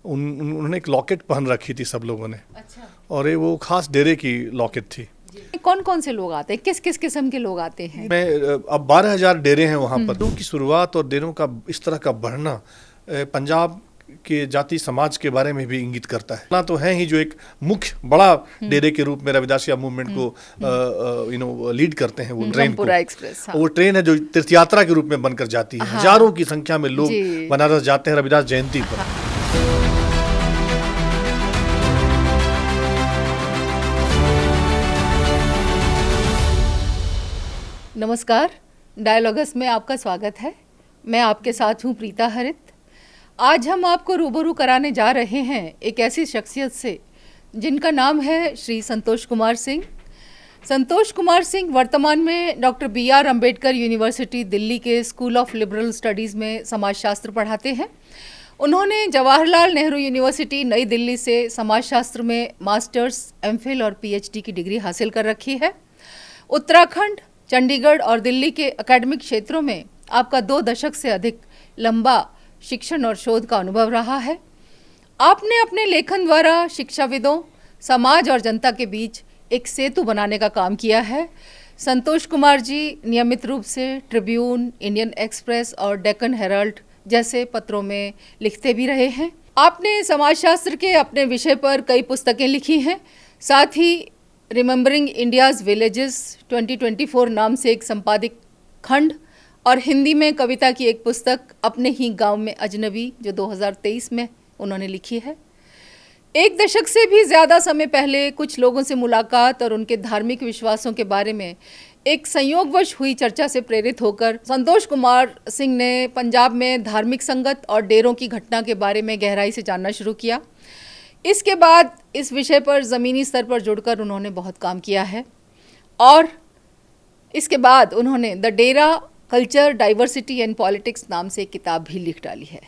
उन्होंने एक लॉकेट पहन रखी थी सब लोगों ने। अच्छा। और ये वो खास डेरे की लॉकेट थी। कौन कौन से लोग आते हैं, किस किस किस्म के लोग आते हैं? अब 12,000 डेरे हैं वहाँ पर। डेरों की शुरुआत और डेरों का इस तरह का बढ़ना पंजाब के जाति समाज के बारे में भी इंगित करता है। ना तो है ही जो एक मुख्य बड़ा डेरे के रूप में रविदासिया मूवमेंट को लीड करते हैं, वो ट्रेन को। एक्सप्रेस, हाँ। वो ट्रेन है जो तीर्थ यात्रा के रूप में बनकर जाती है। हजारों की संख्या में लोग बनारस जाते हैं रविदास जयंती पर। नमस्कार, डायलॉगस में आपका स्वागत है। मैं आपके साथ हूँ प्रीता हरित। आज हम आपको रूबरू कराने जा रहे हैं एक ऐसी शख्सियत से जिनका नाम है श्री संतोष कुमार सिंह। संतोष कुमार सिंह वर्तमान में doctor BR Ambedkar university Delhi के स्कूल ऑफ लिबरल स्टडीज़ में समाजशास्त्र पढ़ाते हैं। उन्होंने जवाहरलाल नेहरू यूनिवर्सिटी नई दिल्ली से समाजशास्त्र में मास्टर्स, MPhil और PhD की डिग्री हासिल कर रखी है। उत्तराखंड, चंडीगढ़ और दिल्ली के एकेडमिक क्षेत्रों में आपका 2 दशक से अधिक लंबा शिक्षण और शोध का अनुभव रहा है। आपने अपने लेखन द्वारा शिक्षाविदों, समाज और जनता के बीच एक सेतु बनाने का काम किया है। संतोष कुमार जी नियमित रूप से ट्रिब्यून, इंडियन एक्सप्रेस और डेक्कन हेराल्ड जैसे पत्रों में लिखते भी रहे हैं। आपने समाजशास्त्र के अपने विषय पर कई पुस्तकें लिखी हैं। साथ ही रिमेंबरिंग इंडियाज़ विलेजेस 2024 नाम से एक संपादित खंड और हिंदी में कविता की एक पुस्तक अपने ही गांव में अजनबी, जो 2023 में उन्होंने लिखी है। 1 दशक से भी ज़्यादा समय पहले कुछ लोगों से मुलाकात और उनके धार्मिक विश्वासों के बारे में एक संयोगवश हुई चर्चा से प्रेरित होकर संतोष कुमार सिंह ने पंजाब में धार्मिक संगत और डेरों की घटना के बारे में गहराई से जानना शुरू किया। इसके बाद इस विषय पर ज़मीनी स्तर पर जुड़कर उन्होंने बहुत काम किया है और इसके बाद उन्होंने the Dera culture, diversity and politics नाम से एक किताब भी लिख डाली है।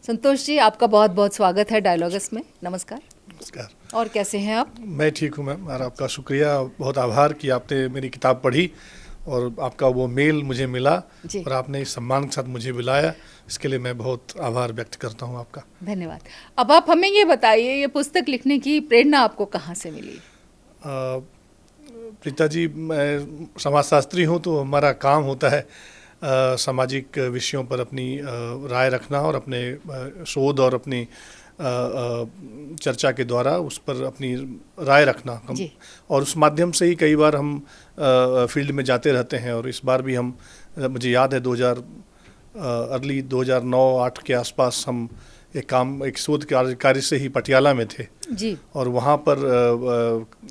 संतोष जी, आपका बहुत बहुत स्वागत है डायलॉगस में। नमस्कार। नमस्कार। और कैसे हैं आप? मैं ठीक हूँ मैम, और आपका शुक्रिया, बहुत आभार कि आपने मेरी किताब पढ़ी और आपका वो मेल मुझे मिला और आपने इस सम्मान के साथ मुझे बुलाया। इसके लिए मैं बहुत आभार व्यक्त करता हूँ आपका। धन्यवाद। अब आप हमें ये बताइए, ये पुस्तक लिखने की प्रेरणा आपको कहाँ से मिली? प्रीता जी, मैं समाजशास्त्री हूँ तो हमारा काम होता है सामाजिक विषयों पर अपनी राय रखना और अपने शोध और अपनी चर्चा के द्वारा उस पर अपनी राय रखना। और उस माध्यम से ही कई बार हम फील्ड में जाते रहते हैं। और इस बार भी हम, मुझे याद है 2009-8 के आसपास हम एक शोध कार्य से ही पटियाला में थे जी। और वहाँ पर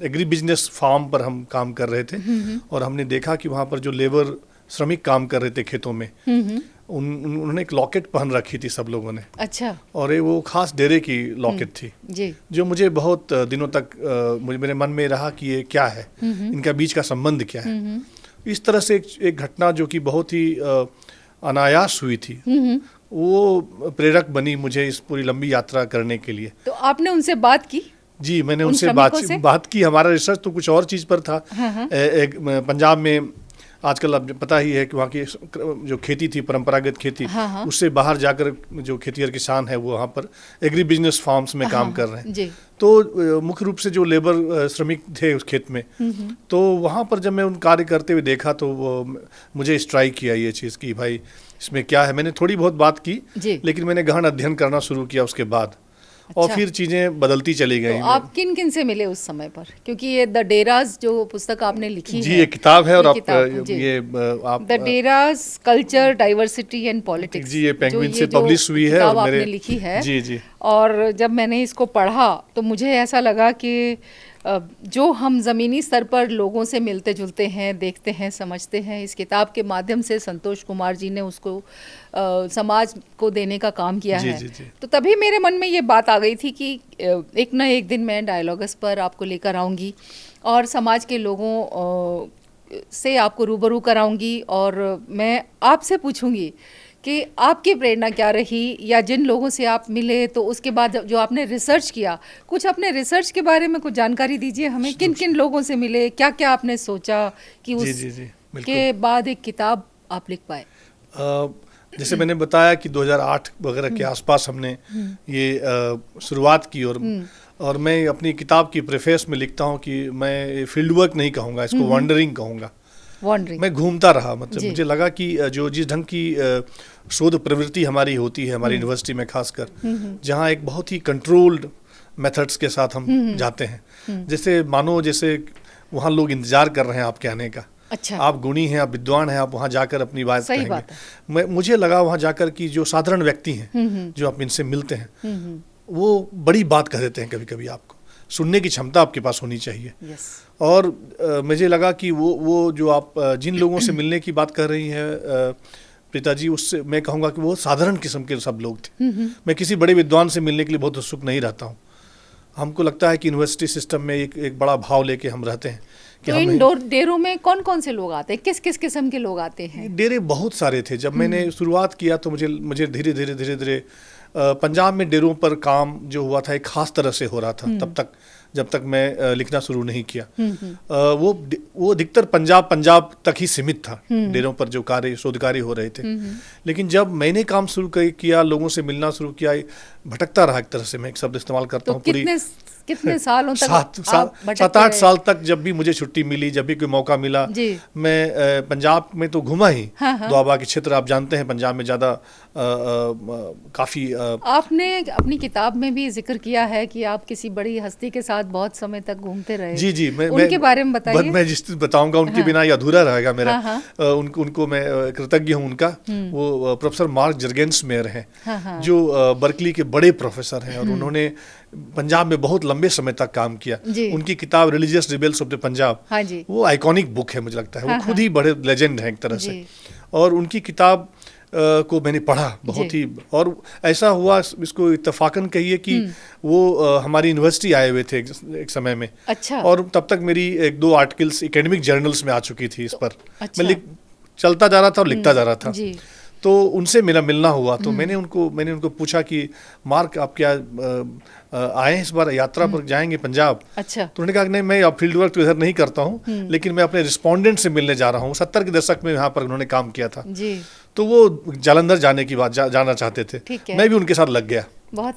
एग्री बिजनेस फार्म पर हम काम कर रहे थे और हमने देखा कि वहाँ पर जो लेबर श्रमिक काम कर रहे थे खेतों में, उन्होंने एक लॉकेट पहन रखी थी सब लोगों ने। अच्छा। और ये वो खास डेरे की लॉकेट थी जी। जो मुझे बहुत दिनों तक मेरे मन में रहा कि ये क्या है, इनका बीच का संबंध क्या है। इस तरह से एक घटना जो कि बहुत ही अनायास हुई थी, वो प्रेरक बनी मुझे इस पूरी लंबी यात्रा करने के लिए। तो आपने उनसे बात की? जी, मैंने उनसे बात की। हमारा रिसर्च तो कुछ और चीज़ पर था। पंजाब में आजकल अब पता ही है कि वहाँ की जो खेती थी, परंपरागत खेती, उससे बाहर जाकर जो खेतीहर किसान है वो वहाँ पर एग्री बिजनेस फार्म्स में काम कर रहे हैं। तो मुख्य रूप से जो लेबर श्रमिक थे उस खेत में, तो वहाँ पर जब मैं उन कार्य करते हुए देखा तो वो मुझे स्ट्राइक किया ये चीज़ कि भाई इसमें क्या है। मैंने थोड़ी बहुत बात की, लेकिन मैंने गहन अध्ययन करना शुरू किया उसके बाद। अच्छा। और फिर चीज़ें बदलती चली गई। तो आप किन किन से मिले उस समय पर? क्योंकि ये द डेरास जो पुस्तक आपने लिखी जी, है, ये किताब है और आप the Deras culture, diversity and politics, जी, ये पेंगुइन से पब्लिश हुई है और आपने लिखी है। जी जी। और जब मैंने इसको पढ़ा तो मुझे ऐसा लगा कि जो हम ज़मीनी स्तर पर लोगों से मिलते जुलते हैं, देखते हैं, समझते हैं, इस किताब के माध्यम से संतोष कुमार जी ने उसको समाज को देने का काम किया है। जी। तो तभी मेरे मन में ये बात आ गई थी कि एक न एक दिन मैं डायलॉगस पर आपको लेकर आऊँगी और समाज के लोगों से आपको रूबरू कराऊँगी और मैं आपसे पूछूँगी कि आपकी प्रेरणा क्या रही, या जिन लोगों से आप मिले तो उसके बाद जो आपने रिसर्च किया, कुछ अपने रिसर्च के बारे में कुछ जानकारी दीजिए हमें। किन किन लोगों से मिले, क्या क्या आपने सोचा कि उस के बाद एक किताब आप लिख पाए? जैसे मैंने बताया कि 2008 वगैरह के आसपास हमने ये शुरुआत की, और मैं अपनी किताब की प्रेफेस में लिखता हूँ कि मैं फील्ड वर्क नहीं कहूँगा, इसको वॉन्डरिंग कहूँगा। मैं घूमता रहा, मतलब मुझे लगा कि जो जिस ढंग की शोध प्रवृत्ति हमारी होती है हमारी यूनिवर्सिटी में खासकर, जहाँ एक बहुत ही कंट्रोल्ड मेथड्स के साथ हम जाते हैं, जैसे मानो जैसे वहाँ लोग इंतजार कर रहे हैं आपके आने का। अच्छा। आप गुणी हैं, आप विद्वान हैं, आप वहाँ जाकर अपनी बात कहेंगे। मुझे लगा वहाँ जाकर कि जो साधारण व्यक्ति हैं, जो आप इनसे मिलते हैं, वो बड़ी बात कह देते हैं। कभी कभी आपको सुनने की क्षमता आपके पास होनी चाहिए। और मुझे लगा कि वो जो आप जिन लोगों से मिलने की बात कर रही हैं प्रीता जी, उससे मैं कहूँगा कि वो साधारण किस्म के सब लोग थे। मैं किसी बड़े विद्वान से मिलने के लिए बहुत उत्सुक नहीं रहता हूँ। हमको लगता है कि यूनिवर्सिटी सिस्टम में एक बड़ा भाव लेके हम रहते हैं कि तो इन डेरों में कौन कौन से लोग आते हैं, किस किस किस्म के लोग आते हैं? डेरे बहुत सारे थे। जब मैंने शुरुआत किया तो मुझे धीरे धीरे पंजाब में डेरों पर काम जो हुआ था एक खास तरह से हो रहा था तब तक, जब तक मैं लिखना शुरू नहीं किया। वो अधिकतर पंजाब तक ही सीमित था, डेरों पर जो शोध कार्य हो रहे थे। लेकिन जब मैंने काम शुरू किया, लोगों से मिलना शुरू किया, भटकता रहा एक तरह से, मैं एक शब्द इस्तेमाल करता हूँ। कितने सालों तक? 7-8 साल तक जब भी मुझे छुट्टी मिली, जब भी कोई मौका मिला, मैं पंजाब में तो घुमा ही। दोआबा के क्षेत्र आप जानते हैं, पंजाब में ज़्यादा काफ़ी। आपने अपनी किताब में भी जिक्र किया है कि आप किसी बड़ी हस्ती के साथ बहुत समय तक घूमते रहे। जी, उनके बारे में बताइए। मैं जिस बताऊंगा उनके बिना ये अधूरा रहेगा मेरा। उनको मैं कृतज्ञ हूँ उनका। वो प्रोफेसर मार्क जर्गेंसमेयर हैं, जो बर्कली के बड़े प्रोफेसर हैं, और उन्होंने पंजाब में बहुत लंबे समय तक काम किया। उनकी किताब religious rebels of the Punjab, वो आइकॉनिक बुक है मुझे लगता है। वो खुद ही बड़े लेजेंड हैं एक तरह से। और उनकी किताब को मैंने पढ़ा बहुत ही, और ऐसा हुआ, इसको इत्तफाकन कहिए कि वो हमारी यूनिवर्सिटी आए हुए थे एक समय में। अच्छा। और तब तक मेरी 1-2 आर्टिकल्स एकेडमिक जर्नल्स में आ चुकी थी इस पर। अच्छा। मैं चलता जा रहा था और लिखता जा रहा था। तो उनसे मेरा मिलना हुआ, तो मैंने उनको पूछा कि मार्क, आप क्या आए इस बार यात्रा पर जाएंगे पंजाब? अच्छा। तो उन्होंने कहा कि नहीं, मैं अब फील्ड वर्क तो इधर नहीं करता हूँ, लेकिन मैं अपने रिस्पोंडेंट से मिलने जा रहा हूँ। 70 के दशक में यहाँ पर उन्होंने काम किया था। तो वो जालंधर जाने की बात जाना चाहते थे। मैं भी उनके साथ लग गया,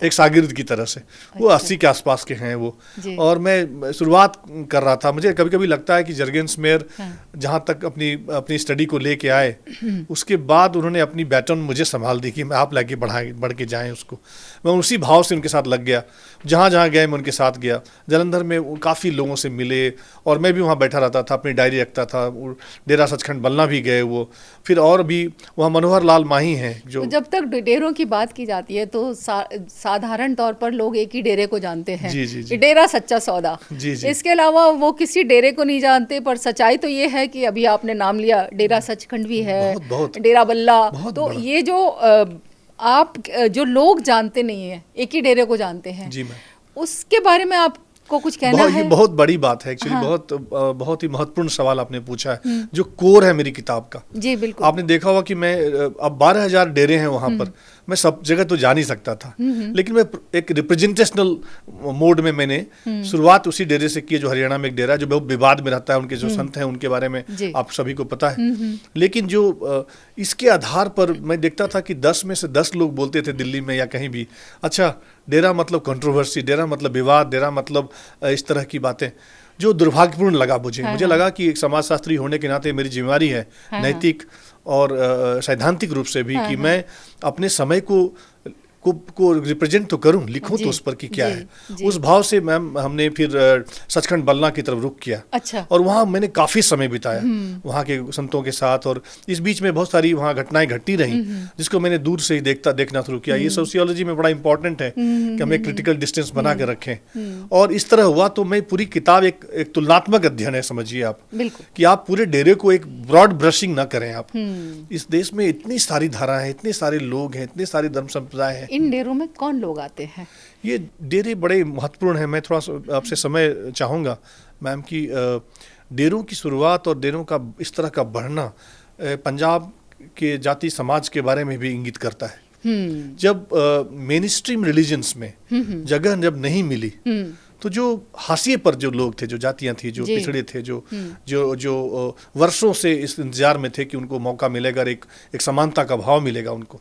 एक शागिर्द की तरह से। वो 80 के आसपास के हैं वो, और मैं शुरुआत कर रहा था। मुझे कभी कभी लगता है कि जर्गेंसमेयर जहाँ तक अपनी स्टडी को लेके आए, उसके बाद उन्होंने अपनी बैटन मुझे संभाल दी कि मैं आप लेके बढ़ के जाएं उसको। मैं उसी भाव से उनके साथ लग गया। जहाँ जहाँ गए मैं उनके साथ गया। जालंधर में काफ़ी लोगों से मिले, और मैं भी वहाँ बैठा रहता था, अपनी डायरी रखता था। डेरा सचखंड बल्ला भी गए वो, फिर और भी वहाँ मनोहर लाल माही हैं जो। तो जब तक डेरों की बात की जाती है तो साधारण तौर पर लोग एक ही डेरे को जानते हैं। जी। डेरा सच्चा सौदा। इसके अलावा वो किसी डेरे को नहीं जानते। पर सच्चाई तो ये है कि अभी आपने नाम लिया, डेरा सचखंड भी है, डेरा बल्ला। तो ये जो आप जो लोग जानते नहीं है, एक ही डेरे को जानते हैं, उसके बारे में आपको कुछ कहना है? ये बहुत बड़ी बात है एक्चुअली। बहुत ही महत्वपूर्ण सवाल आपने पूछा है, जो कोर है मेरी किताब का। जी बिल्कुल। आपने देखा होगा कि मैं अब 12,000 डेरे हैं वहाँ पर, मैं सब जगह तो जा नहीं सकता था, लेकिन मैं एक रिप्रेजेंटेशनल मोड में मैंने शुरुआत उसी डेरे से की, जो हरियाणा में एक डेरा जो बहुत विवाद में रहता है। उनके जो संत हैं उनके बारे में आप सभी को पता है। लेकिन जो इसके आधार पर मैं देखता था कि 10 में से 10 लोग बोलते थे दिल्ली में या कहीं भी, अच्छा डेरा मतलब कंट्रोवर्सी, डेरा मतलब विवाद, डेरा मतलब इस तरह की बातें, जो दुर्भाग्यपूर्ण लगा मुझे लगा कि एक समाजशास्त्री होने के नाते मेरी जिम्मेवारी है, नैतिक और सैद्धांतिक रूप से भी, कि मैं अपने समय को रिप्रेजेंट तो करूं, लिखूं तो उस पर कि क्या है। उस भाव से मैम हमने फिर सचखंड बल्ला की तरफ रुख किया। अच्छा। और वहाँ मैंने काफ़ी समय बिताया वहाँ के संतों के साथ, और इस बीच में बहुत सारी वहाँ घटनाएं घटती रहीं, जिसको मैंने दूर से ही देखना शुरू किया। ये सोशियोलॉजी में बड़ा इंपॉर्टेंट है कि हम एक क्रिटिकल डिस्टेंस बना के रखें। और इस तरह हुआ तो मैं पूरी किताब एक तुलनात्मक अध्ययन है, समझिए आप, कि आप पूरे डेरे को एक ब्रॉड ब्रशिंग ना करें आप। इस देश में इतनी सारी धाराएं हैं, इतने सारे लोग हैं, इतने सारे धर्म संप्रदाय हैं। इन डेरों में कौन लोग आते हैं? ये डेरे बड़े महत्वपूर्ण हैं। मैं थोड़ा सा आपसे समय चाहूँगा मैम कि डेरों की शुरुआत और डेरों का इस तरह का बढ़ना पंजाब के जाति समाज के बारे में भी इंगित करता है। जब मेन स्ट्रीम रिलीजन्स में जगह जब नहीं मिली, तो जो हाशिए पर जो लोग थे, जो जातियां थी, जो पिछड़े थे, जो वर्षों से इस इंतजार में थे कि उनको मौका मिलेगा, एक समानता का भाव मिलेगा उनको,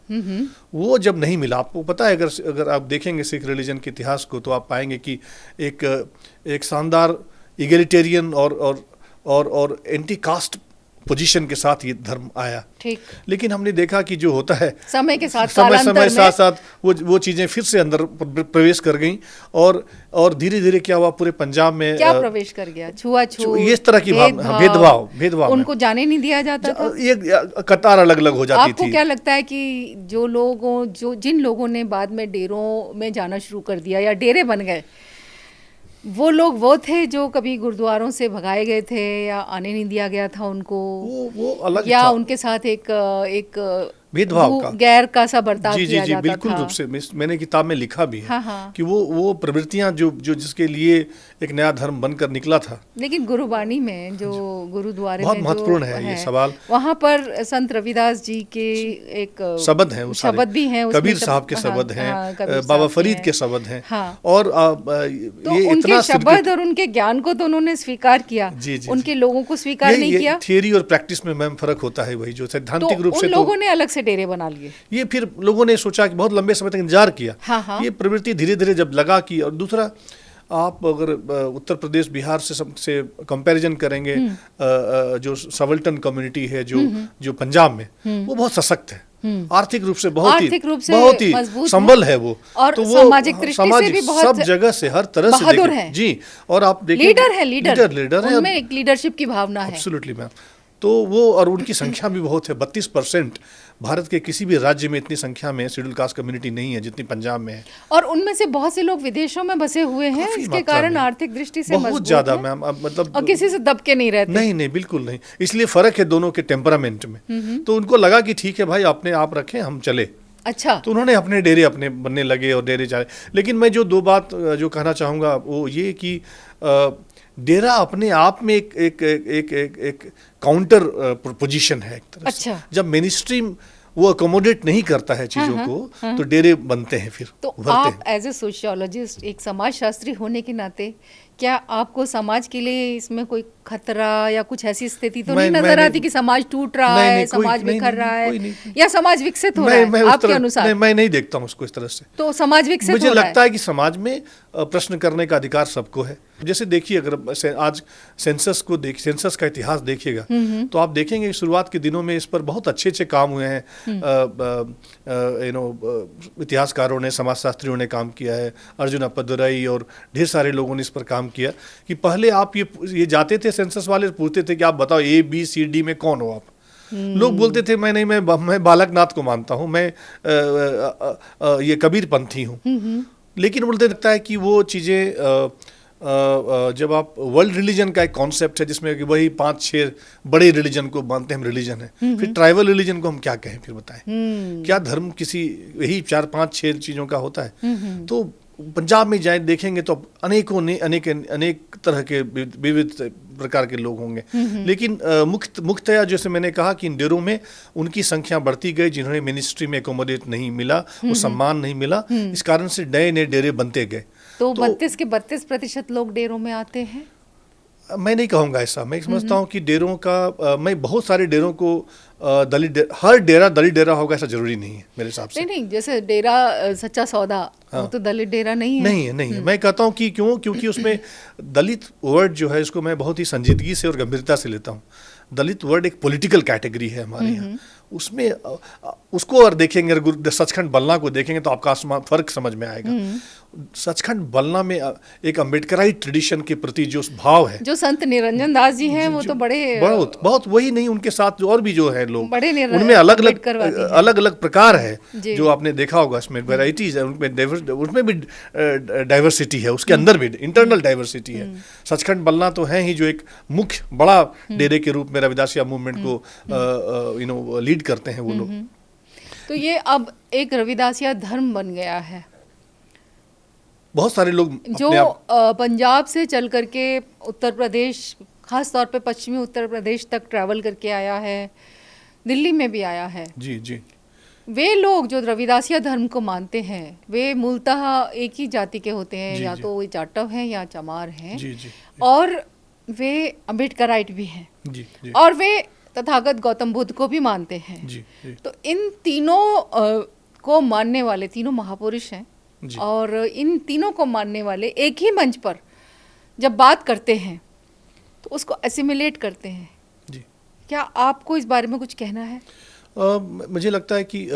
वो जब नहीं मिला। आपको पता है, अगर आप देखेंगे सिख रिलीजन के इतिहास को, तो आप पाएंगे कि एक शानदार इगैलिटेरियन और एंटी कास्ट पोजीशन के साथ ये धर्म आया। ठीक। लेकिन हमने देखा कि जो होता है समय के साथ, समय साथ वो चीजें फिर से अंदर प्रवेश कर गईं, और धीरे धीरे क्या हुआ, पूरे पंजाब में क्या प्रवेश कर गया, छुआछूत, इस तरह की भेदभाव उनको जाने नहीं दिया जाता था, ये कतार अलग अलग हो जाती थी। आपको क्या लगता है कि जिन लोगों ने बाद में डेरों में जाना शुरू कर दिया या डेरे बन गए, वो लोग वो थे जो कभी गुरुद्वारों से भगाए गए थे या आने नहीं दिया गया था उनको, वो अलग या था। उनके साथ एक भेदभाव का, गैर का सा बर्ताव जी किया जाता बिल्कुल था। रूप से मैंने किताब में लिखा भी है। हाँ। कि वो प्रवृत्तियां जो जिसके लिए एक नया धर्म बनकर निकला था। लेकिन गुरुबाणी में जो गुरुद्वारे बहुत में महत्वपूर्ण है ये सवाल, वहाँ पर संत रविदास जी के एक शब्द हैं, शब्द भी हैं, कबीर साहब के शब्द हैं, बाबा फरीद के शब्द हैं, और तो उनके शब्द और उनके ज्ञान को तो उन्होंने स्वीकार किया, उनके लोगों को स्वीकार नहीं किया। थियरी और प्रैक्टिस में मैम फर्क होता है, वही जो सैद्धांतिक रूप से उन लोगों ने अलग से डेरे बना लिए। ये फिर लोगों ने सोचा कि बहुत लंबे समय तक इंतजार किया। ये प्रवृत्ति धीरे धीरे जब लगा कि, और दूसरा, आप अगर उत्तर प्रदेश बिहार से कंपैरिजन करेंगे, जो सवल्टन कम्युनिटी है जो पंजाब में, वो बहुत सशक्त है, आर्थिक रूप से बहुत ही संबल है वो, और तो वो सामाजिक दृष्टि से भी बहुत सब जगह से, हर तरह से है। जी, और आप देखिए लीडर है, उनमें एक लीडरशिप की भावना है। Absolutely ma'am. तो वो, और उनकी संख्या भी बहुत है, 32%। भारत के किसी भी राज्य में इतनी संख्या में शेड्यूल कास्ट कम्युनिटी नहीं है जितनी पंजाब में है, और उनमें से बहुत से लोग विदेशों में बसे हुए हैं, इसके कारण आर्थिक दृष्टि से बहुत ज्यादा मैम, मतलब और किसी से दबके नहीं रहते। नहीं बिल्कुल नहीं। इसलिए फर्क है दोनों के टेम्परामेंट में। तो उनको लगा कि ठीक है भाई, अपने आप रखें, हम चले। अच्छा, तो उन्होंने अपने डेरे अपने बनने लगे और डेरे चले। लेकिन मैं जो दो बात जो कहना चाहूँगा वो ये कि डेरा अपने आप में एक काउंटर पोजीशन है एक तरह से। अच्छा। जब मेनस्ट्रीम वो अकोमोडेट नहीं करता है चीजों को, तो डेरे बनते हैं, फिर तो आप एज ए सोशियोलॉजिस्ट, एक समाजशास्त्री होने के नाते, क्या आपको समाज के लिए इसमें कोई खतरा या कुछ ऐसी स्थिति तो नहीं नजर आती कि समाज टूट रहा है, समाज बिखर रहा है, या समाज विकसित हो रहा है आपके अनुसार? मैं नहीं देखता हूँ उसको इस तरह से। तो समाज विकसित मुझे लगता है कि समाज में प्रश्न करने का अधिकार सबको है। जैसे देखिए, अगर आज सेंसस का इतिहास देखिएगा, तो आप देखेंगे शुरुआत के दिनों में इस पर बहुत अच्छे काम हुए हैं। इतिहासकारों ने, समाजशास्त्रियों ने काम किया है, अर्जुन अप्पादुराई और ढेर सारे लोगों ने इस पर काम किया कि पहले आप ये जाते थे, सेंसस वाले पूछते थे कि आप बताओ ABCD में कौन हो आप। लोग बोलते थे मैं बालक नाथ को मानता हूँ, मैं ये कबीर पंथी हूँ। लेकिन बोलते लगता है कि वो चीज़ें जब आप वर्ल्ड रिलीजन का एक कॉन्सेप्ट है जिसमें कि वही 5-6 बड़े रिलीजन को मानते हैं हम रिलीजन है, फिर ट्राइबल रिलीजन को हम क्या कहें, फिर बताएं क्या धर्म किसी यही 4-5-6 चीज़ों का होता है। तो पंजाब में जाए देखेंगे तो अनेक तरह के विविध प्रकार के लोग होंगे। लेकिन मुख्यतया जैसे मैंने कहा कि इन डेरों में उनकी संख्या बढ़ती गई जिन्होंने मिनिस्ट्री में एकोमोडेट नहीं मिला, वो सम्मान नहीं मिला, इस कारण से नए डेरे बनते गए। तो 32 के 32% लोग डेरों में आते हैं। मैं नहीं कहूँगा ऐसा। मैं समझता हूँ कि डेरों का, मैं बहुत सारे डेरों को हर डेरा दलित डेरा होगा ऐसा जरूरी नहीं है मेरे हिसाब से। नहीं, जैसे डेरा सच्चा सौदा, वो तो दलित डेरा नहीं है। नहीं है। मैं कहता हूँ कि क्योंकि उसमें दलित वर्ड जो है इसको मैं बहुत ही संजीदगी से और गंभीरता से लेता हूँ। दलित वर्ड एक पॉलिटिकल कैटेगरी है हमारे यहाँ, उसमें उसको अगर देखेंगे, अगर सचखंड बलना को देखेंगे तो आपका फर्क समझ में आएगा। सचखंड बलना में एक अम्बेडकराइट ट्रेडिशन के प्रति जो भाव है, जो संत निरंजन दास जी हैं, वो तो बहुत वही नहीं, उनके साथ और भी जो है लोग, उनमें अलग अलग प्रकार है जो आपने देखा होगा, इसमें वेराइटीज है, उसमें भी डाइवर्सिटी है, उसके अंदर भी इंटरनल डाइवर्सिटी है। सचखंड बलना तो है ही जो एक मुख्य बड़ा डेरे के रूप में रविदासिया मूवमेंट को लीड करते हैं वो लोग। तो ये अब एक रविदासिया धर्म बन गया है। बहुत सारे लोग जो पंजाब से चल करके उत्तर प्रदेश, खास तौर पे पश्चिमी उत्तर प्रदेश तक ट्रैवल करके आया है, दिल्ली में भी आया है। जी। वे लोग जो रविदासिया धर्म को मानते हैं वे मूलतः एक ही जाति के होते हैं, जी, या जी। तो वो जाटव हैं या चमार हैं, जी जी और वे अम्बेडकराइट भी हैं, जी जी और वे तथागत गौतम बुद्ध को भी मानते हैं। जी जी तो इन तीनों को मानने वाले तीनों महापुरुष हैं, जी। और इन तीनों को मानने वाले एक ही मंच पर जब बात करते हैं तो उसको एसिमिलेट करते हैं। जी। क्या आपको इस बारे में कुछ कहना है? मुझे लगता है कि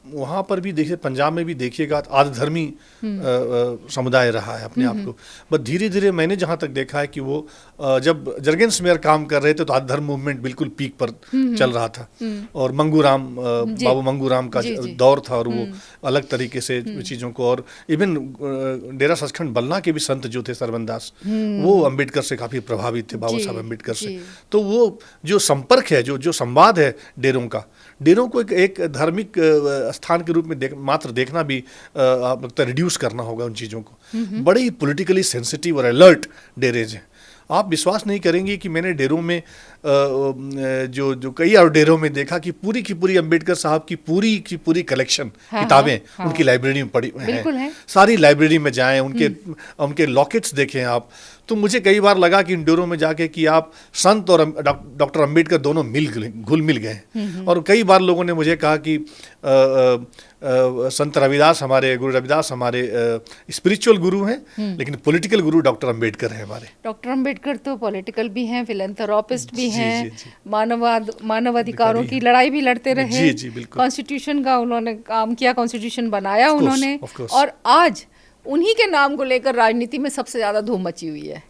वहाँ पर भी देखिए, पंजाब में भी देखिएगा आधधर्मी समुदाय रहा है अपने आप को। बट धीरे धीरे मैंने जहाँ तक देखा है कि वो जब जर्गेन स्मेयर काम कर रहे थे तो आधधर्म मूवमेंट बिल्कुल पीक पर चल रहा था, और मंगूराम बाबू मंगूराम का जी, जी। दौर था, और वो अलग तरीके से चीज़ों को, और इवन डेरा सचखंड बल्ला के भी संत जो थे सरवन दास, वो अम्बेडकर से काफ़ी प्रभावित थे, बाबा जी, साहब अम्बेडकर से। जी। तो वो जो संपर्क है, जो संवाद है डेरों का, डेरों को एक धार्मिक स्थान के रूप में मात्र देखना भी आप लगता है रिड्यूस करना होगा उन चीज़ों को। बड़े ही पॉलिटिकली सेंसिटिव और अलर्ट डेरेज हैं। आप विश्वास नहीं करेंगे कि मैंने डेरों में जो कई और डेरों में देखा कि पूरी की पूरी अम्बेडकर साहब की पूरी कलेक्शन किताबें उनकी लाइब्रेरी में पड़ी बिल्कुल हैं। है। सारी लाइब्रेरी में जाएं, उनके लॉकेट्स देखें आप, तो मुझे कई बार लगा कि इन डेरों में जाके कि आप संत और डॉक्टर अम्बेडकर दोनों घुल मिल गए हैं। और कई बार लोगों ने मुझे कहा कि संत रविदास हमारे, गुरु रविदास हमारे स्पिरिचुअल गुरु हैं, लेकिन पॉलिटिकल गुरु डॉक्टर अम्बेडकर हैं हमारे। डॉक्टर अम्बेडकर तो पॉलिटिकल भी हैं, फिलैंथरोपिस्ट भी जी, हैं, जी, जी। मानवाधिकारों की लड़ाई भी लड़ते रहे, जी, जी, बिल्कुल। कॉन्स्टिट्यूशन का उन्होंने काम किया, कॉन्स्टिट्यूशन बनाया Of course, उन्होंने, of course। और आज उन्हीं के नाम को लेकर राजनीति में सबसे ज्यादा धूम मची हुई है।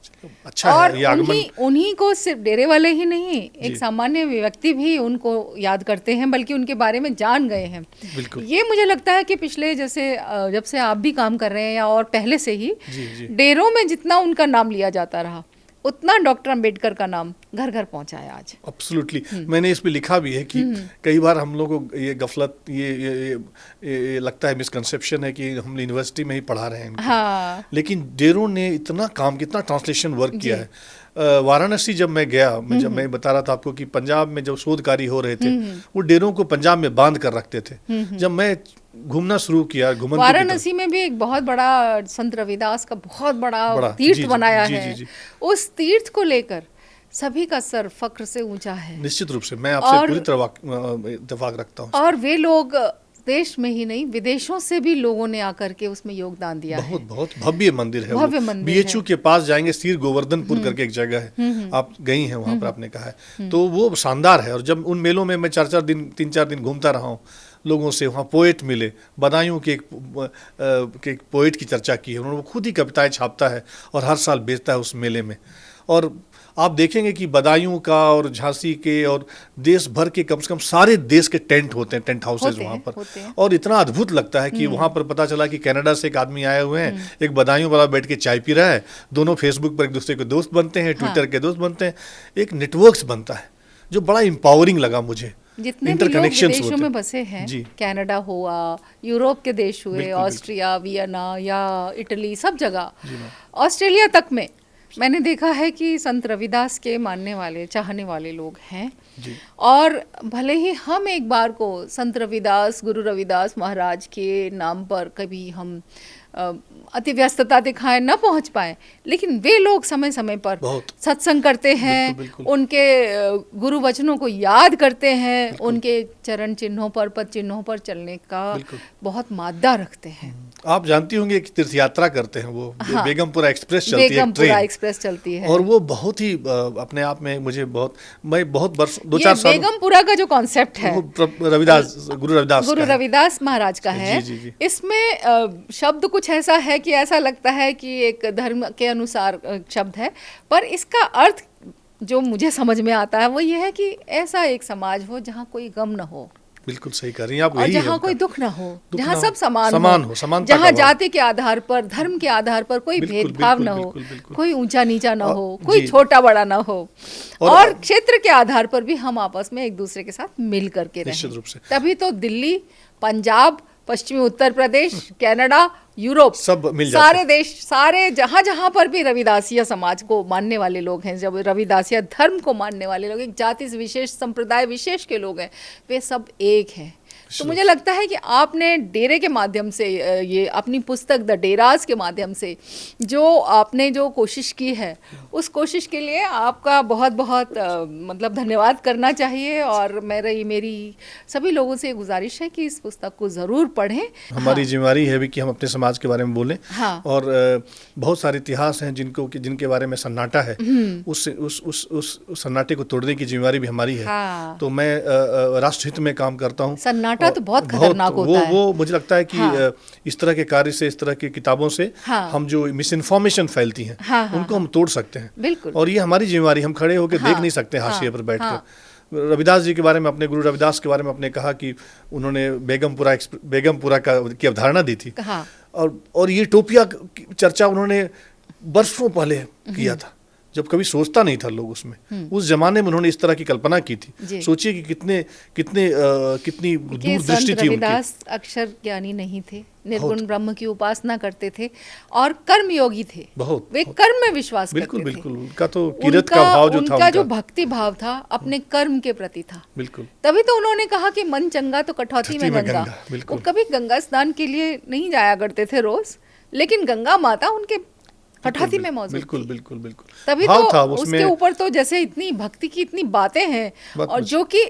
अच्छा और है ये आगमन। उन्हीं को सिर्फ डेरे वाले ही नहीं, एक जी। सामान्य व्यक्ति भी उनको याद करते हैं, बल्कि उनके बारे में जान गए हैं। बिल्कुल। ये मुझे लगता है कि पिछले जैसे जब से आप भी काम कर रहे हैं या और पहले से ही, जी, जी। डेरों में जितना उनका नाम लिया जाता रहा, उतना डॉक्टर अंबेडकर का नाम घर घर पहुंचा है आज। एब्सोल्युटली। मैंने इस पे लिखा भी है कि कई बार हम लोगों को ये गफलत, ये लगता है, मिसकंसेप्शन है कि हम यूनिवर्सिटी में ही पढ़ा रहे हैं इनको। हाँ, लेकिन डेरों ने इतना काम, कितना ट्रांसलेशन वर्क किया है। वाराणसी जब मैं गया, जब मैं बता रहा था आपको कि पंजाब में जब शोध कार्य हो रहे थे, वो डेरों को पंजाब में बांध कर रखते थे। जब मैं घूमना शुरू किया घुमंतू की तरफ, वाराणसी में भी एक बहुत बड़ा संत रविदास का बहुत बड़ा तीर्थ जी, जी, बनाया जी, है। जी, जी। उस तीर्थ को लेकर सभी का सर फख्र से ऊंचा है। निश्चित रूप से मैं आपसे और- पूरी तरह इत्तेफाक रखता हूँ। और वे लोग देश में ही नहीं, विदेशों से भी लोगों ने आकर के उसमें योगदान दिया है। बहुत बहुत भव्य मंदिर है। भव्य मंदिर बीएचयू है। के पास जाएंगे, सीर गोवर्धनपुर करके एक जगह है, आप गई हैं वहाँ पर, आपने कहा है, तो वो शानदार है। और जब उन मेलों में मैं 3-4 दिन घूमता रहा हूँ, लोगों से वहाँ पोएट मिले, बदायूं के एक पोएट की चर्चा की है उन्होंने। वो खुद ही कविताएं छापता है और हर साल बेचता है उस मेले में। और आप देखेंगे कि बदायूं का और झांसी के और देश भर के कम से कम सारे देश के टेंट होते हैं, टेंट हाउसेज वहाँ पर। होते हैं। और इतना अद्भुत लगता है कि वहाँ पर पता चला कि कनाडा से एक आदमी आए हुए हैं, एक बदायूं वाला बैठ के चाय पी रहा है, दोनों फेसबुक पर एक दूसरे के दोस्त बनते हैं, ट्विटर के दोस्त बनते हैं, एक नेटवर्क्स बनता है जो बड़ा एम्पावरिंग लगा मुझे। जितने भी लोग विदेशों में बसे हैं, जी। कनाडा हुआ, यूरोप के देश हुए, बिल्कुल, ऑस्ट्रिया, वियना या इटली, सब जगह, जी मैम। ऑस्ट्रेलिया तक में मैंने देखा है कि संत रविदास के मानने वाले, चाहने वाले लोग हैं। जी। और भले ही हम एक बार को संत रविदास, गुरु रविदास महाराज के नाम पर कभी हम अति व्यस्तता दिखाएं, न पहुंच पाए, लेकिन वे लोग समय समय पर बहुत सत्संग करते हैं, बिल्कुल, बिल्कुल। उनके गुरु वचनों को याद करते हैं, उनके चरण चिन्हों पर, पद चिन्हों पर चलने का बिल्कुल। बहुत मादा रखते हैं। आप जानती होंगी कि तीर्थ यात्रा करते हैं वो, हाँ। बेगमपुरा एक्सप्रेस चलती है, बेगमपुरा ट्रेन, एक्सप्रेस चलती है, और वो बहुत ही अपने आप में मुझे मैं बहुत वर्ष, ये 2-4 साल, बेगमपुरा का जो कॉन्सेप्ट है, वो गुरु रविदास गुरु का है। रविदास महाराज का है। जी, जी, जी। इसमें शब्द कुछ ऐसा है कि ऐसा लगता है कि एक धर्म के अनुसार शब्द है, पर इसका अर्थ जो मुझे समझ में आता है वो ये है कि ऐसा एक समाज हो जहाँ कोई गम न हो, बिल्कुल सही कह रही हैं आप, और यही है जहाँ उनका। कोई दुख ना हो, दुख जहाँ ना सब हो, समान हो, समानता जहाँ का भाव। जाति के आधार पर, धर्म के आधार पर कोई बिल्कुल, भेदभाव बिल्कुल, ना हो, बिल्कुल, बिल्कुल। कोई ऊंचा नीचा ना और- हो, कोई जी। छोटा बड़ा ना हो, और- और क्षेत्र के आधार पर भी हम आपस में एक दूसरे के साथ मिल करके निश्चित रहें। रूप से। तभी तो दिल्ली, पंजाब, पश्चिमी उत्तर प्रदेश, कनाडा, यूरोप, सब मिल जाते सारे देश, सारे जहाँ जहाँ पर भी रविदासिया समाज को मानने वाले लोग हैं, जब रविदासिया धर्म को मानने वाले लोग, एक जाति विशेष, संप्रदाय विशेष के लोग हैं, वे सब एक हैं। तो मुझे लगता है कि आपने डेरे के माध्यम से ये अपनी पुस्तक द डेरास के माध्यम से जो आपने जो कोशिश की है, उस कोशिश के लिए आपका बहुत बहुत मतलब धन्यवाद करना चाहिए। और मेरी सभी लोगों से गुजारिश है कि इस पुस्तक को ज़रूर पढ़ें। हमारी जिम्मेदारी है भी कि हम अपने समाज के बारे में बोलें। हाँ। और बहुत सारे इतिहास हैं जिनके बारे में सन्नाटा है, उस सन्नाटे को तोड़ने की जिम्मेदारी भी हमारी है। हाँ। तो मैं राष्ट्रहित में काम करता हूँ। सन्नाटा तो बहुत खतरनाक होता है। वो मुझे लगता है कि इस तरह के कार्य से, इस तरह की किताबों से हम जो मिस इन्फॉर्मेशन फैलती हैं उनको हम तोड़ सकते हैं। बिल्कुल। और ये हमारी जिम्मेदारी, हम खड़े होकर देख नहीं सकते हाशिए पर बैठकर। रविदास जी के बारे में, अपने गुरु रविदास के बारे में आपने कहा कि उन्होंने बेगमपुरा की अवधारणा दी थी। और ये यूटोपिया की चर्चा उन्होंने वर्षों पहले किया था, जब कभी सोचता नहीं था लोग उसमें। उस जमाने में उन्होंने इस तरह की कल्पना की थी। सोचिए कि कितनी दूरदृष्टि थी रविदास अक्षर ज्ञानी नहीं थे, निर्गुण ब्रह्म की उपासना करते थे और कर्मयोगी थे। बहुत वे कर्म में विश्वास बिल्कुल करते थे। बिल्कुल। उनका तो किरत का भाव जो था, उनका जो भक्ति भाव था अपने कर्म के प्रति था। बिल्कुल। तभी तो उन्होंने कहा कि मन चंगा तो कठौती में गंगा। वो कभी गंगा स्नान के लिए नहीं जाया करते थे रोज, लेकिन गंगा माता उनके कठौती में मौजूद बिल्कुल बिल्कुल बिल्कुल। तभी तो उसके ऊपर तो जैसे इतनी भक्ति की इतनी बातें हैं, और जो कि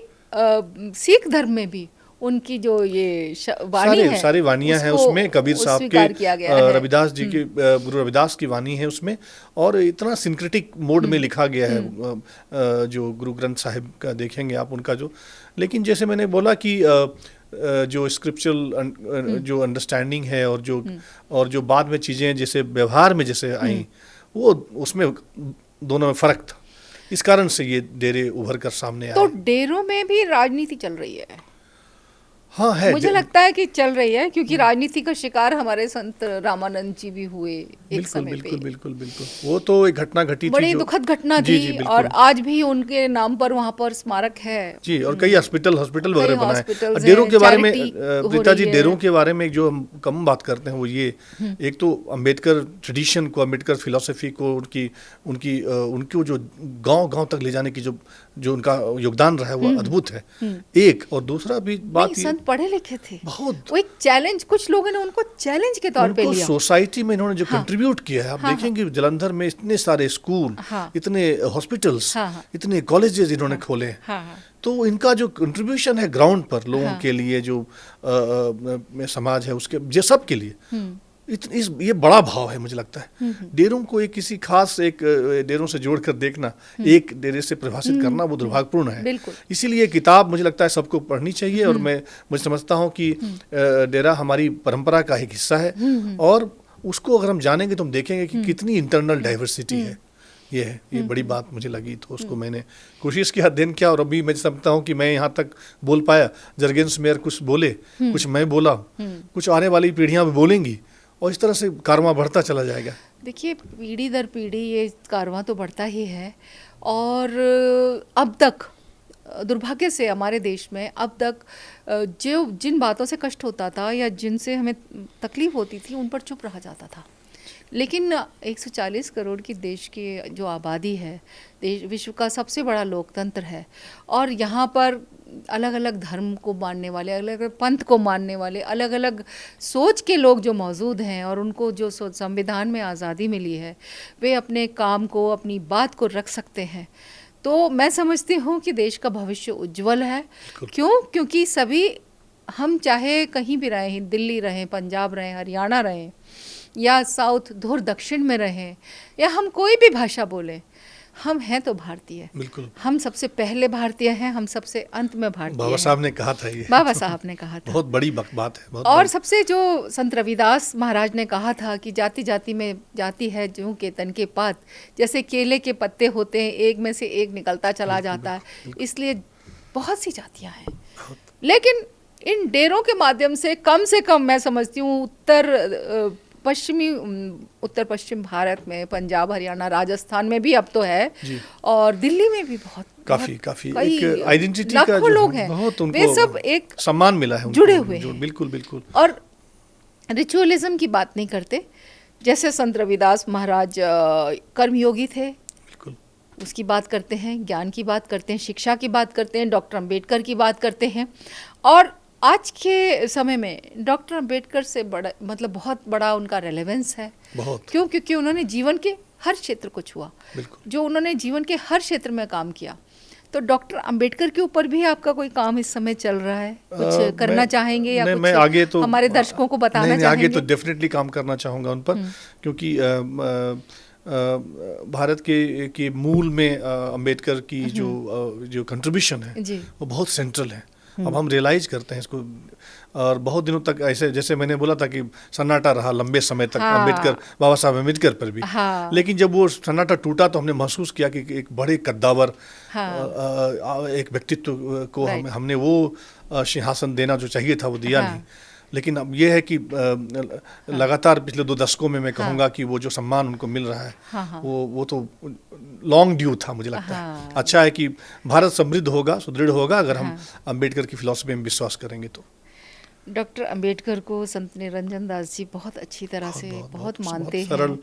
सिख धर्म में भी उनकी जो ये वाणी है, सारी वाणियां हैं उसमें, कबीर साहब के, रविदास जी की, गुरु रविदास की वाणी है उसमें। और इतना सिंक्रेटिक मोड में लिखा गया है जो गुरु ग्रंथ साहिब का देखेंगे आप उनका जो। लेकिन जैसे मैंने बोला कि जो स्क्रिप्चुरल जो अंडरस्टैंडिंग है और जो बाद में चीज़ें जैसे व्यवहार में जैसे आई, वो उसमें दोनों में फ़र्क था। इस कारण से ये डेरे उभर कर सामने आए। तो डेरों में भी राजनीति चल रही है। हाँ है, मुझे लगता है कि चल रही है, क्योंकि राजनीति का शिकार हमारे संत रामानंद जी भी हुए एक समय पे। बिल्कुल। वो तो एक घटना घटी थी, बड़ी दुखद घटना थी। और आज भी उनके नाम पर वहाँ पर स्मारक है जी। और कई हॉस्पिटल वगैरह बनाए। डेरों के बारे में प्रीता जी, डेरों के बारे में जो हम कम बात करते हैं वो ये, एक तो अम्बेडकर ट्रेडिशन को, अम्बेडकर फिलॉसफी को, उनको जो गांव तक ले जाने की जो उनका योगदान रहा है वो अद्भुत है। एक और दूसरा भी बात, पढ़े लिखे थे बहुत। वो एक चैलेंज, कुछ लोगों ने उनको चैलेंज के तौर पे लिया। सोसाइटी में इन्होंने जो कंट्रीब्यूट किया है, आप देखेंगे जलंधर में इतने सारे स्कूल, इतने हॉस्पिटल्स, इतने कॉलेजेस इन्होंने खोले। तो इनका जो कंट्रीब्यूशन है ग्राउंड पर लोगों के लिए, जो समाज है उसके सब के लिए, ये बड़ा भाव है मुझे लगता है। डेरों को किसी खास एक डेरों से जोड़कर देखना, एक डेरे से परिभाषित करना, वो दुर्भाग्यपूर्ण है। इसीलिए किताब मुझे लगता है सबको पढ़नी चाहिए। और मुझे समझता हूँ कि डेरा हमारी परंपरा का एक हिस्सा है, और उसको अगर हम जानेंगे तो हम देखेंगे कि कितनी इंटरनल डाइवर्सिटी है। ये बड़ी बात मुझे लगी, तो उसको मैंने कोशिश किया, अध्ययन किया। और अभी मैं समझता हूँ कि मैं यहाँ तक बोल पाया। जर्गेंस मेयर कुछ बोले, कुछ मैं बोला, कुछ आने वाली पीढ़ियाँ भी बोलेंगी, और इस तरह से कारवां बढ़ता चला जाएगा। देखिए, पीढ़ी दर पीढ़ी ये कारवां तो बढ़ता ही है। और अब तक दुर्भाग्य से हमारे देश में अब तक जिन बातों से कष्ट होता था या जिनसे हमें तकलीफ होती थी, उन पर चुप रहा जाता था। लेकिन 140 करोड़ की देश की जो आबादी है, देश विश्व का सबसे बड़ा लोकतंत्र है, और यहाँ पर अलग अलग धर्म को मानने वाले, अलग अलग पंथ को मानने वाले, अलग अलग सोच के लोग जो मौजूद हैं, और उनको जो संविधान में आज़ादी मिली है, वे अपने काम को, अपनी बात को रख सकते हैं। तो मैं समझती हूँ कि देश का भविष्य उज्जवल है। क्योंकि सभी, हम चाहे कहीं भी रहें, दिल्ली रहें, पंजाब रहें, हरियाणा रहें, या साउथ धुर दक्षिण में रहें, या हम कोई भी भाषा बोलें, हम हैं तो भारतीय। बिल्कुल। हम सबसे पहले भारतीय हैं, हम सबसे अंत में भारतीय। बाबा साहब ने कहा था ये। बाबा साहब ने कहा था। बहुत बड़ी बात है। और सबसे जो संत रविदास महाराज ने कहा था कि जाति जाति में जाति है जूं के तन के पात, जैसे केले के पत्ते होते हैं, एक में से एक निकलता चला जाता है। इसलिए बहुत सी जातियां हैं, लेकिन इन डेरों के माध्यम से कम मैं समझती हूँ उत्तर पश्चिम भारत में, पंजाब, हरियाणा, राजस्थान में भी अब तो है, और दिल्ली में भी काफी एक आइडेंटिटी का जो लोग हैं, वे सब एक सम्मान मिला है, जुड़े हुए हैं। बिल्कुल। और रिचुअलिज्म की बात नहीं करते। जैसे संत रविदास महाराज कर्मयोगी थे, उसकी बात करते हैं, ज्ञान की बात करते हैं, शिक्षा की बात करते हैं, डॉक्टर अंबेडकर की बात करते हैं, और आज के समय में डॉक्टर अंबेडकर से बड़ा मतलब बहुत बड़ा उनका रेलेवेंस है। बहुत। क्यों? क्योंकि उन्होंने जीवन के हर क्षेत्र को छुआ, जो उन्होंने जीवन के हर क्षेत्र में काम किया। तो डॉक्टर अंबेडकर के ऊपर भी आपका कोई काम इस समय चल रहा है, कुछ करना चाहेंगे या कुछ मैं आगे तो हमारे दर्शकों को बताना नहीं, चाहेंगे? आगे तो डेफिनेटली काम करना चाहूँगा उन पर, क्योंकि भारत के मूल में अंबेडकर की जो कंट्रीब्यूशन है वो बहुत सेंट्रल है। अब हम रियलाइज करते हैं इसको, और बहुत दिनों तक ऐसे, जैसे मैंने बोला था कि सन्नाटा रहा लंबे समय तक अंबेडकर, बाबा साहब अंबेडकर पर भी। लेकिन जब वो सन्नाटा टूटा तो हमने महसूस किया कि एक बड़े कद्दावर एक व्यक्तित्व को हमने वो सिंहासन देना जो चाहिए था वो दिया नहीं। लेकिन अब ये है कि लगातार पिछले 2 दशकों में मैं कहूँगा कि वो जो सम्मान उनको मिल रहा है वो तो लॉन्ग ड्यू था, मुझे लगता है। अच्छा है कि भारत समृद्ध होगा, सुदृढ़ होगा अगर हम अंबेडकर की फिलॉसफी में विश्वास करेंगे तो। डॉक्टर अंबेडकर को संत निरंजन दास जी बहुत अच्छी तरह से बहुत मानते हैं। सरल,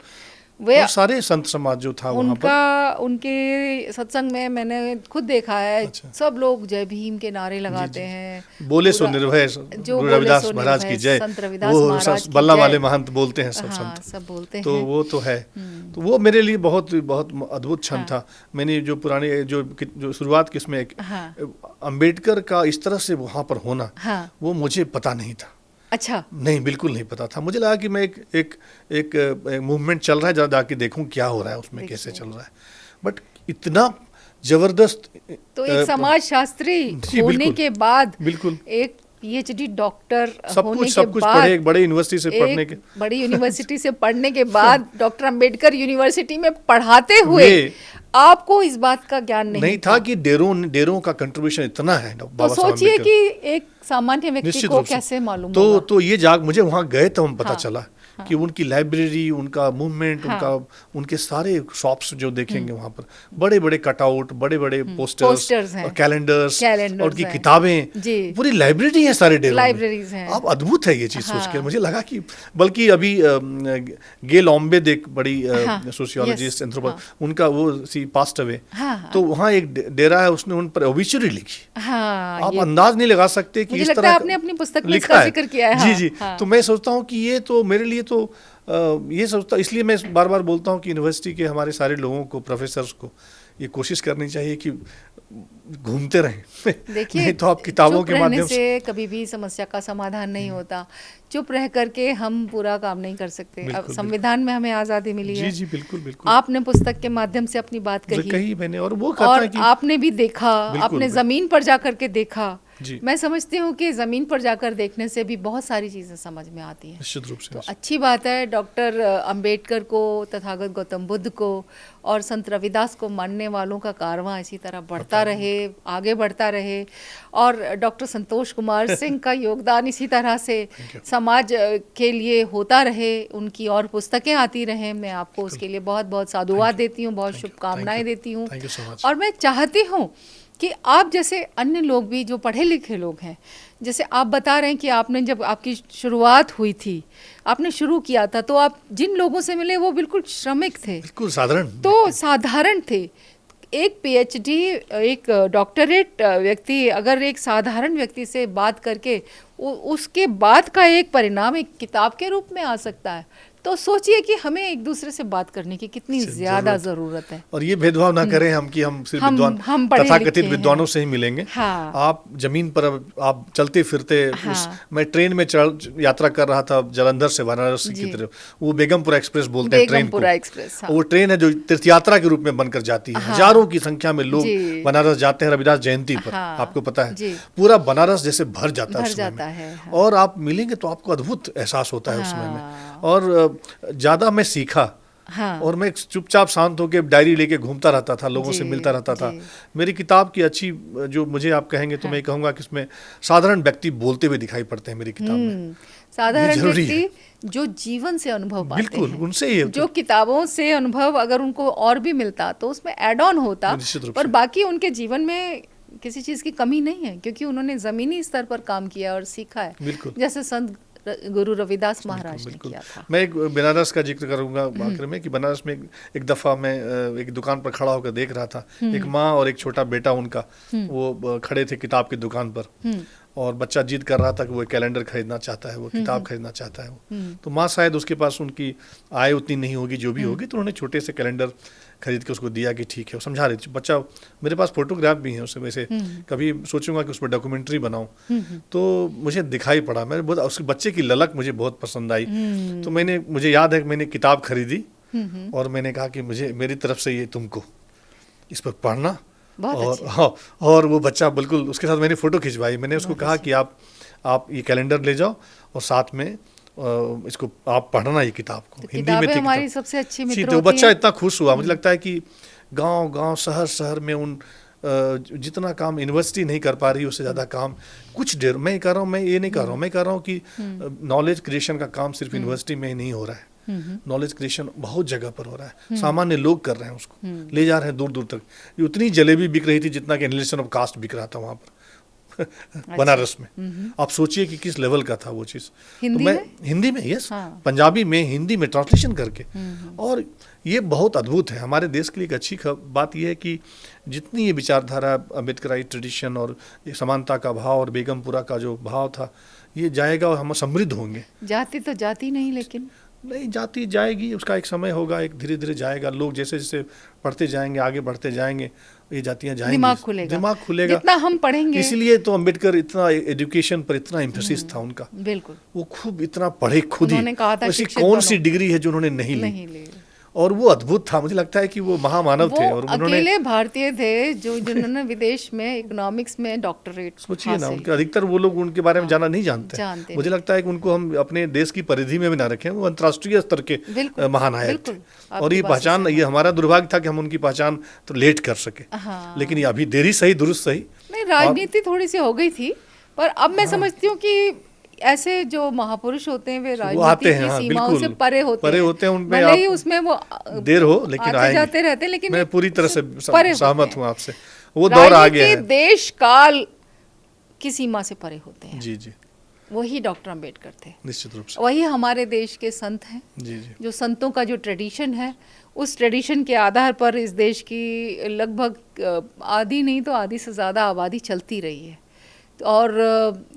वे सारे संत समाज जो था वहाँ पर, उनके सत्संग में मैंने खुद देखा है। अच्छा। सब लोग जय भीम के नारे लगाते हैं, बोले सो निर्भय, गुरु रविदास महाराज की जय, वो बल्ला वाले महंत बोलते हैं, सब संत सब बोलते हैं। तो वो तो है, तो वो मेरे लिए बहुत बहुत अद्भुत क्षण था। मैंने जो पुराने जो शुरुआत की उसमें अंबेडकर का इस तरह से वहाँ पर होना, वो मुझे पता नहीं था। अच्छा। नहीं, बिल्कुल नहीं पता था। मुझे लगा कि मैं एक मूवमेंट चल रहा है, जरा जाके देखूं क्या हो रहा है उसमें, कैसे चल रहा है। बट इतना जबरदस्त, तो एक समाज शास्त्री होने के बाद, बिल्कुल एक पीएचडी डॉक्टर होने के बाद, पढ़े, एक बड़े यूनिवर्सिटी से पढ़ने के, बड़ी यूनिवर्सिटी से पढ़ने के बाद डॉक्टर अंबेडकर यूनिवर्सिटी में पढ़ाते हुए आपको इस बात का ज्ञान नहीं था कि डेरों का कंट्रीब्यूशन इतना है। तो सोचिए कि एक सामान्य व्यक्ति को कैसे मालूम होगा। तो ये जब वहाँ गए तो हम पता चला कि उनकी लाइब्रेरी, उनका मूवमेंट, उनके सारे शॉप्स जो देखेंगे वहाँ पर बड़े बड़े कटआउट, बड़े बड़े पोस्टर्स और कैलेंडर्स और उनकी किताबें, पूरी लाइब्रेरी है सारे डेरों में। आप अद्भुत है ये चीज सोच के। मुझे लगा कि बल्कि अभी गेल ऑम्बेद एक बड़ी सोशियोलॉजिस्ट, एंथ्रोपोलॉजिस्ट, उनका वो पास्ट अवे, तो वहाँ एक डेरा है, उसने उन पर ओबिचुरी लिखी। आप अंदाज नहीं लगा सकते कि इस तरह आपने अपनी पुस्तक में इसका जिक्र किया है। जी। तो मैं सोचता हूँ कि ये तो मेरे लिए तो ये सोचता, इसलिए मैं बार बार बोलता हूँ कि यूनिवर्सिटी के हमारे सारे लोगों को, प्रोफेसर्स को ये कोशिश करनी चाहिए कि घूमते रहें। देखिए, तो आप किताबों के माध्यम से कभी भी समस्या का समाधान नहीं होता। चुप रह करके हम पूरा काम नहीं कर सकते। अब संविधान में हमें आज़ादी मिली है। जी, बिल्कुल। आपने पुस्तक के माध्यम से अपनी बात कही मैंने, और आपने भी देखा, आपने जमीन पर जा करके देखा। मैं समझती हूँ कि ज़मीन पर जाकर देखने से भी बहुत सारी चीज़ें समझ में आती हैं। निश्चित रूप से। तो अच्छी बात है, डॉक्टर अंबेडकर को, तथागत गौतम बुद्ध को और संत रविदास को मानने वालों का कारवां इसी तरह बढ़ता रहे, आगे बढ़ता रहे, और डॉक्टर संतोष कुमार सिंह का योगदान इसी तरह से समाज के लिए होता रहे, उनकी और पुस्तकें आती रहें। मैं आपको उसके लिए बहुत बहुत साधुवाद देती हूँ, बहुत शुभकामनाएं देती हूँ। और मैं चाहती हूँ कि आप जैसे अन्य लोग भी, जो पढ़े लिखे लोग हैं, जैसे आप बता रहे हैं कि आपने जब आपकी शुरुआत हुई थी, आपने शुरू किया था, तो आप जिन लोगों से मिले वो बिल्कुल श्रमिक थे, बिल्कुल साधारण, तो साधारण थे। एक पीएचडी, एक डॉक्टरेट व्यक्ति अगर एक साधारण व्यक्ति से बात करके उसके बाद का एक परिणाम एक किताब के रूप में आ सकता है, तो सोचिए कि हमें एक दूसरे से बात करने की कितनी ज्यादा जरूरत है। और ये भेदभाव ना करें हम कि हम सिर्फ विद्वान, तथाकथित विद्वानों से ही मिलेंगे। आप जमीन पर आप चलते फिरते, मैं ट्रेन में यात्रा कर रहा था जलंधर से वाराणसी की तरफ, वो बेगमपुरा एक्सप्रेस बोलते हैं ट्रेन को। वो ट्रेन है जो तीर्थ यात्रा के रूप में बनकर जाती है। हजारों की संख्या में लोग बनारस जाते हैं रविदास जयंती पर। आपको पता है पूरा बनारस जैसे भर जाता है, और आप मिलेंगे तो आपको अद्भुत एहसास होता है उस समय में। और ज्यादा मैं सीखा, और मैं चुपचाप शांत होकर डायरी लेके घूमता रहता था, लोगों से मिलता रहता था। मेरी किताब की अच्छी, जो मुझे आप कहेंगे तो मैं कहूँगा कि इसमें साधारण व्यक्ति बोलते हुए दिखाई पड़ते हैं मेरी किताब में। साधारण व्यक्ति जो जीवन से अनुभव पाते हैं, बिल्कुल उनसे ही, जो किताबों से अनुभव अगर उनको और भी मिलता तो उसमें ऐड ऑन होता, पर बाकी उनके जीवन में किसी चीज़ की कमी नहीं है, क्योंकि उन्होंने ज़मीनी स्तर पर काम किया और सीखा है, जैसे संत गुरु रविदास महाराज ने किया था। मैं एक बनारस का जिक्र करूंगा आखिर में, कि बनारस में एक दफ़ा मैं एक दुकान पर खड़ा होकर देख रहा था, एक माँ और एक छोटा बेटा उनका, वो खड़े थे किताब की दुकान पर, और बच्चा जिद कर रहा था कि वो कैलेंडर खरीदना चाहता है, वो किताब खरीदना चाहता है वो। तो माँ शायद उसके पास उनकी आय उतनी नहीं होगी जो भी होगी, तो उन्होंने छोटे से कैलेंडर खरीद के उसको दिया कि ठीक है। वो समझा रही थी। बच्चा, मेरे पास फोटोग्राफ भी है उससे, वैसे कभी सोचूंगा कि उस पर डॉक्यूमेंट्री बनाऊं। तो मुझे दिखाई पड़ा, मैं बहुत उसके बच्चे की ललक मुझे बहुत पसंद आई। तो मुझे याद है कि मैंने किताब खरीदी और मैंने कहा कि मेरी तरफ से ये तुमको इस पर पढ़ना। और हाँ, और वो बच्चा बिल्कुल, उसके साथ मैंने फ़ोटो खिंचवाई। मैंने उसको कहा कि आप ये कैलेंडर ले जाओ और साथ में इसको आप पढ़ना ये किताब को। तो हिंदी में हमारी सबसे अच्छी मित्र तो बच्चा इतना खुश हुआ। मुझे लगता है कि गांव शहर में जितना काम यूनिवर्सिटी नहीं कर पा रही उससे ज़्यादा काम कुछ देर मैं कह रहा हूँ। मैं ये नहीं कह रहा हूँ कि नॉलेज क्रिएशन का काम सिर्फ यूनिवर्सिटी में ही नहीं हो रहा है। नॉलेज क्रिएशन बहुत जगह पर हो रहा है। सामान्य लोग कर रहे हैं, उसको ले जा रहे हैं दूर दूर तक। ये उतनी जलेबी बिक रही थी जितना कि एनालिसिस ऑफ कास्ट बिक रहा था वहाँ पर बनारस में। आप सोचिए कि किस लेवल का था वो चीज़। तो हिंदी में यस, पंजाबी में, हिंदी में ट्रांसलेशन करके। और ये बहुत अद्भुत है हमारे देश के लिए। एक अच्छी बात यह है कि जितनी ये विचारधारा, अम्बेडकराई ट्रेडिशन और ये समानता का भाव और बेगमपुरा का जो भाव था, ये जाएगा और हम समृद्ध होंगे। जाति तो जाती नहीं, लेकिन नहीं, जाती जाएगी, उसका एक समय होगा, एक धीरे धीरे जाएगा। लोग जैसे जैसे पढ़ते जाएंगे, आगे बढ़ते जाएंगे, ये जातियां जाएंगी, दिमाग खुलेगा जितना हम पढ़ेंगे। इसलिए तो अम्बेडकर इतना एजुकेशन पर इतना एम्फेसिस था उनका। बिल्कुल, वो खूब इतना पढ़े खुद ही। उन्होंने कहा था ऐसी कौन सी डिग्री है जो उन्होंने नहीं ली। और वो अद्भुत था। मुझे लगता है कि वो महामानव थे। और उन्होंने अकेले भारतीय थे जिन्होंने विदेश में इकोनॉमिक्स में डॉक्टरेट। सोचिए ना, उनके अधिकतर वो लोग उनके बारे में जाना नहीं जानते। मुझे लगता है कि उनको हम अपने देश की परिधि में भी ना रखें। वो अंतर्राष्ट्रीय स्तर के महानायक थे। और ये पहचान, ये हमारा दुर्भाग्य था कि हम उनकी पहचान तो लेट कर सके। लेकिन ये अभी देरी सही दुरुस्त सही। नहीं, राजनीति थोड़ी सी हो गई थी, पर अब मैं समझती हूँ कि ऐसे जो महापुरुष होते हैं वे राजनीति की सीमाओं से परे होते हैं। उनमें भले ही उसमें वो देर हो, लेकिन आते जाते रहते हैं, लेकिन मैं पूरी तरह से सहमत हूँ आपसे। वो दौर आ गया है। देश काल की सीमा से परे होते हैं। जी जी, वही डॉक्टर अम्बेडकर थे, निश्चित रूप से। वही हमारे देश के संत हैं। जी जी, जो संतों का जो ट्रेडिशन है, उस ट्रेडिशन के आधार पर इस देश की लगभग आधी नहीं तो आधी से ज़्यादा आबादी चलती रही है। और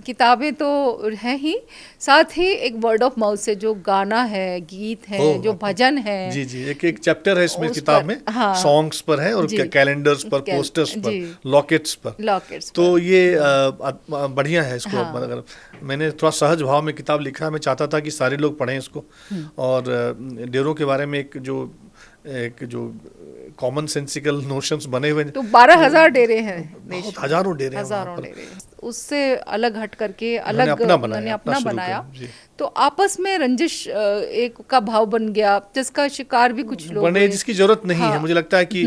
किताबें तो हैं ही, साथ ही एक वर्ड ऑफ माउथ से जो गाना है, गीत है, जो भजन है। जी जी, एक चैप्टर है इसमें किताब में। सॉन्ग्स पर है और कैलेंडर्स पर, पोस्टर्स पर, लॉकेट्स पर। तो ये बढ़िया है। इसको अगर मैंने थोड़ा सहज भाव में किताब लिखा है, मैं चाहता था कि सारे लोग पढ़ें इसको। और डेरों के बारे में एक जो कॉमन सेंसिकल नोशंस बने हुए हैं। तो 12,000 डेरे हैं, हजारों डेरे हैं। उससे अलग हट करके अलग उन्होंने अपना बनाया। तो आपस में रंजिश एक का भाव बन गया, जिसका शिकार भी कुछ लोग बने, जिसकी जरूरत नहीं है। मुझे लगता है कि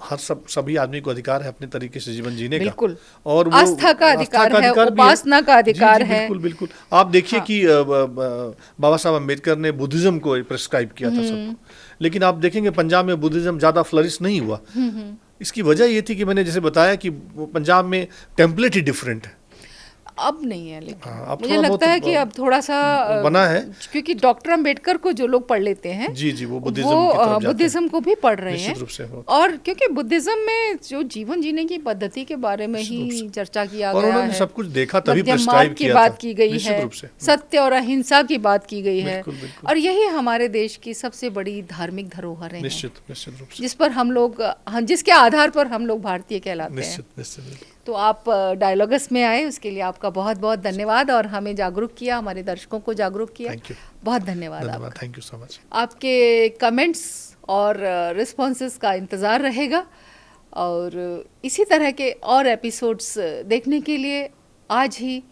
हर सभी आदमी को अधिकार है अपने तरीके से जीवन जीने का। और वो आस्था का अधिकार है, उपासना का अधिकार है। बिल्कुल बिल्कुल। आप देखिए कि बाबा साहब अम्बेडकर ने बुद्धिज्म को प्रिस्क्राइब किया था सबको, लेकिन आप देखेंगे पंजाब में बुद्धिज्म ज्यादा फ्लरिश नहीं हुआ। इसकी वजह ये थी कि मैंने जैसे बताया कि पंजाब में टेम्पलेट ही डिफरेंट है। अब नहीं है, लेकिन मुझे लगता है कि अब थोड़ा सा बना है, क्योंकि डॉक्टर अम्बेडकर को जो लोग पढ़ लेते हैं, जी जी, वो बुद्धिज्म को भी पढ़ रहे हैं। और क्योंकि बुद्धिज्म में जो जीवन जीने की पद्धति के बारे में ही चर्चा किया गया है, उन्होंने सब कुछ देखा, तभी प्रिस्क्राइब किया, बात की गई है, सत्य और अहिंसा की बात की गई है। और यही हमारे देश की सबसे बड़ी धार्मिक धरोहर है, निश्चित रूप से, जिस पर हम लोग, जिसके आधार पर हम लोग भारतीय कहलाते हैं। तो आप डायलॉगस में आए, उसके लिए आपका बहुत बहुत धन्यवाद। और हमें जागरूक किया, हमारे दर्शकों को जागरूक किया। बहुत धन्यवाद आपका। Thank you so much. आपके कमेंट्स और रिस्पॉन्सेस का इंतज़ार रहेगा। और इसी तरह के और एपिसोड्स देखने के लिए आज ही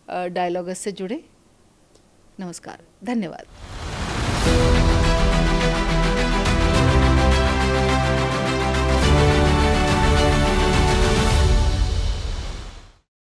डायलॉगस से जुड़े। नमस्कार, धन्यवाद।